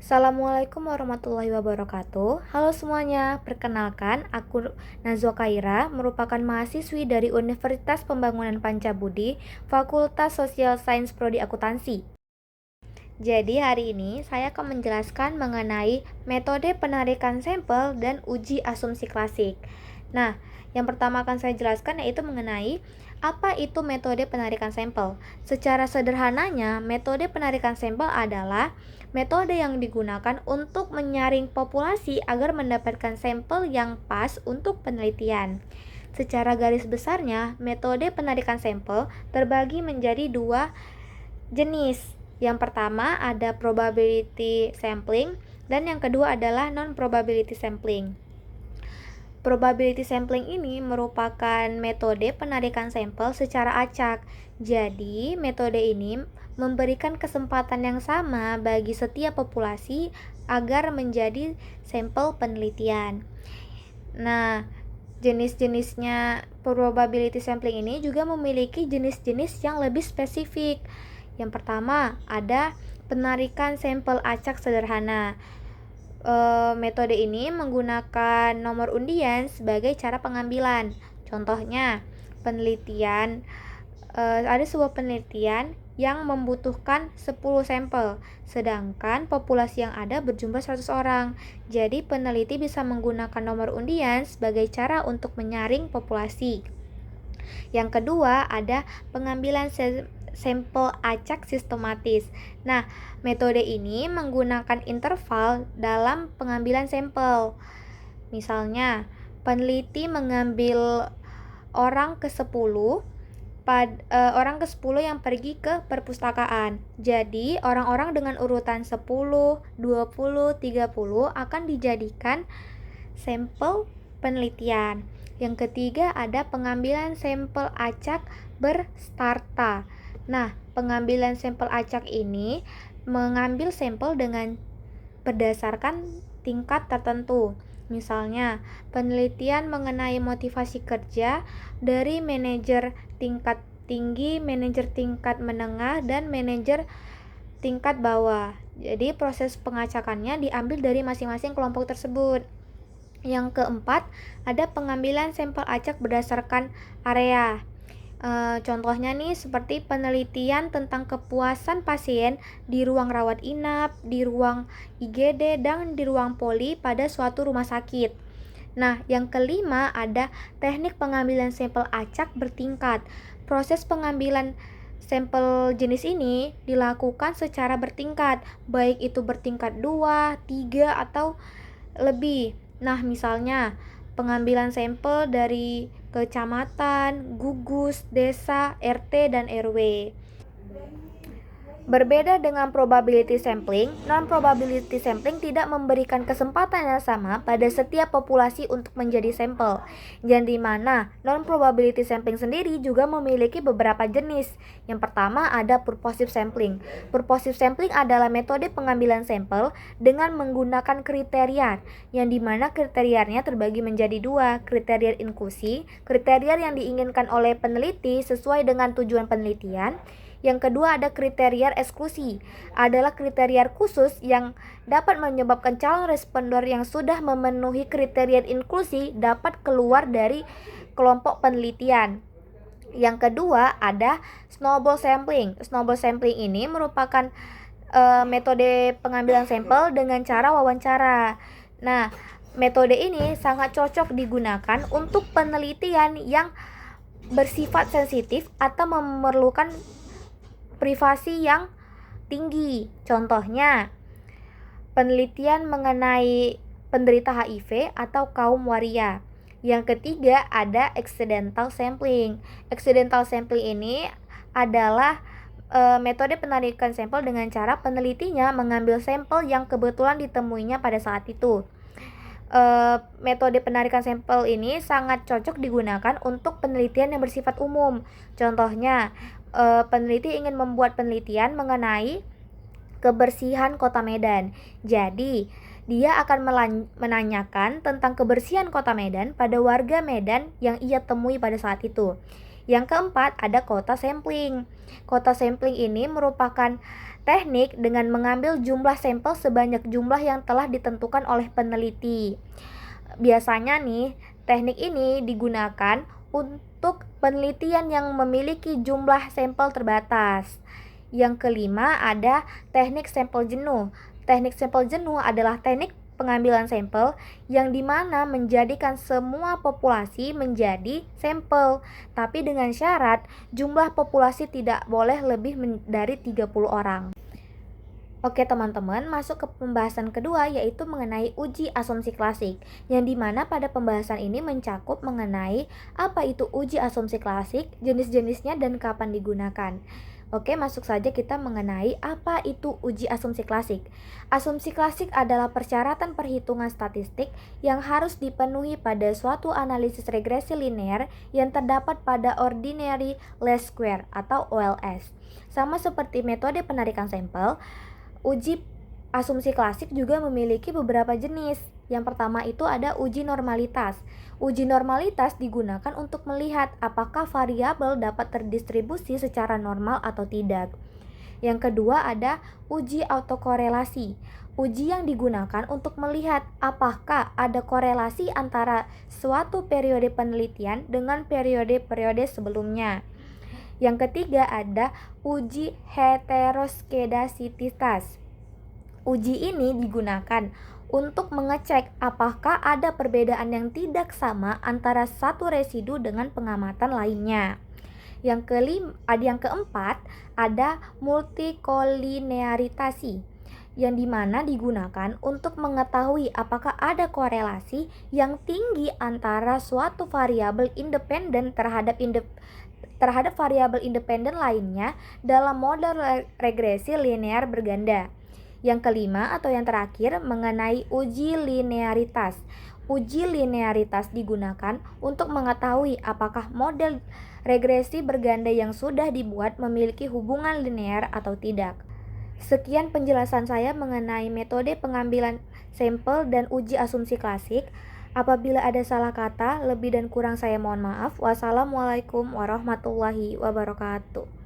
Assalamualaikum warahmatullahi wabarakatuh. Halo semuanya, perkenalkan aku Nazwa Kaira, merupakan mahasiswi dari Universitas Pembangunan Pancabudi, Fakultas Sosial Sains Prodi Akuntansi. Jadi hari ini saya akan menjelaskan mengenai metode penarikan sampel dan uji asumsi klasik. Nah, yang pertama akan saya jelaskan yaitu mengenai apa itu metode penarikan sampel. Secara sederhananya, metode penarikan sampel adalah metode yang digunakan untuk menyaring populasi agar mendapatkan sampel yang pas untuk penelitian. Secara garis besarnya, metode penarikan sampel terbagi menjadi dua jenis. Yang pertama ada probability sampling dan yang kedua adalah non-probability sampling. Probability sampling ini merupakan metode penarikan sampel secara acak. Jadi, metode ini memberikan kesempatan yang sama bagi setiap populasi agar menjadi sampel penelitian. Nah, jenis-jenisnya probability sampling ini juga memiliki jenis-jenis yang lebih spesifik. Yang pertama, ada penarikan sampel acak sederhana. Metode ini menggunakan nomor undian sebagai cara pengambilan. Contohnya, ada sebuah penelitian yang membutuhkan 10 sampel, sedangkan populasi yang ada berjumlah 100 orang. Jadi, peneliti bisa menggunakan nomor undian sebagai cara untuk menyaring populasi. Yang kedua, ada pengambilan sampel acak sistematis. Nah, metode ini menggunakan interval dalam pengambilan sampel. Misalnya, peneliti mengambil orang ke-10 yang pergi ke perpustakaan. Jadi, orang-orang dengan urutan 10, 20, 30 akan dijadikan sampel penelitian. Yang ketiga ada pengambilan sampel acak berstarta. Nah, pengambilan sampel acak ini mengambil sampel dengan berdasarkan tingkat tertentu. Misalnya, penelitian mengenai motivasi kerja dari manajer tingkat tinggi, manajer tingkat menengah, dan manajer tingkat bawah. Jadi, proses pengacakannya diambil dari masing-masing kelompok tersebut. Yang keempat, ada pengambilan sampel acak berdasarkan area. Contohnya nih seperti penelitian tentang kepuasan pasien di ruang rawat inap, di ruang IGD, dan di ruang poli pada suatu rumah sakit. Nah, yang kelima ada teknik pengambilan sampel acak bertingkat. Proses pengambilan sampel jenis ini dilakukan secara bertingkat, baik itu bertingkat 2, 3, atau lebih. Nah, misalnya pengambilan sampel dari kecamatan, gugus, desa, RT, dan RW. Berbeda dengan probability sampling, non-probability sampling tidak memberikan kesempatan yang sama pada setiap populasi untuk menjadi sampel. Dan di mana non-probability sampling sendiri juga memiliki beberapa jenis. Yang pertama ada purposive sampling. Purposive sampling adalah metode pengambilan sampel dengan menggunakan kriteria, yang dimana kriterianya terbagi menjadi dua, kriteria inklusi, kriteria yang diinginkan oleh peneliti sesuai dengan tujuan penelitian. Yang kedua ada kriteria eksklusi, adalah kriteria khusus yang dapat menyebabkan calon responder yang sudah memenuhi kriteria inklusi dapat keluar dari kelompok penelitian. Yang kedua ada snowball sampling. Snowball sampling ini merupakan metode pengambilan sampel dengan cara wawancara. Nah, metode ini sangat cocok digunakan untuk penelitian yang bersifat sensitif atau memerlukan privasi yang tinggi. Contohnya, penelitian mengenai penderita HIV atau kaum waria. Yang ketiga ada accidental sampling. Accidental sampling ini adalah metode penarikan sampel dengan cara penelitinya mengambil sampel yang kebetulan ditemuinya pada saat itu. Metode penarikan sampel ini sangat cocok digunakan untuk penelitian yang bersifat umum. Contohnya, peneliti ingin membuat penelitian mengenai kebersihan Kota Medan. Jadi, dia akan menanyakan tentang kebersihan Kota Medan pada warga Medan yang ia temui pada saat itu. Yang keempat, ada kota sampling. Kota sampling ini merupakan teknik dengan mengambil jumlah sampel sebanyak jumlah yang telah ditentukan oleh peneliti. Biasanya nih, teknik ini digunakan untuk penelitian yang memiliki jumlah sampel terbatas. Yang kelima ada teknik sampel jenuh. Teknik sampel jenuh adalah teknik pengambilan sampel yang dimana menjadikan semua populasi menjadi sampel, tapi dengan syarat jumlah populasi tidak boleh lebih dari 30 orang. Oke teman-teman, masuk ke pembahasan kedua yaitu mengenai uji asumsi klasik, yang dimana pada pembahasan ini mencakup mengenai apa itu uji asumsi klasik, jenis-jenisnya dan kapan digunakan. Oke, masuk saja kita mengenai apa itu uji asumsi klasik. Asumsi klasik adalah persyaratan perhitungan statistik yang harus dipenuhi pada suatu analisis regresi linear yang terdapat pada ordinary least square atau OLS. Sama seperti metode penarikan sampel, uji asumsi klasik juga memiliki beberapa jenis. Yang pertama itu ada uji normalitas. Uji normalitas digunakan untuk melihat apakah variabel dapat terdistribusi secara normal atau tidak. Yang kedua ada uji autokorelasi. Uji yang digunakan untuk melihat apakah ada korelasi antara suatu periode penelitian dengan periode-periode sebelumnya. Yang ketiga ada uji heteroskedasititas. Uji ini digunakan untuk mengecek apakah ada perbedaan yang tidak sama antara satu residu dengan pengamatan lainnya. Yang keempat ada multikolinearitasi, yang dimana digunakan untuk mengetahui apakah ada korelasi yang tinggi antara suatu variabel independen terhadap variabel independen lainnya dalam model regresi linear berganda. Yang kelima atau yang terakhir mengenai uji linearitas. Uji linearitas digunakan untuk mengetahui apakah model regresi berganda yang sudah dibuat memiliki hubungan linear atau tidak. Sekian penjelasan saya mengenai metode pengambilan sampel dan uji asumsi klasik. Apabila ada salah kata, lebih dan kurang saya mohon maaf. Wassalamualaikum warahmatullahi wabarakatuh.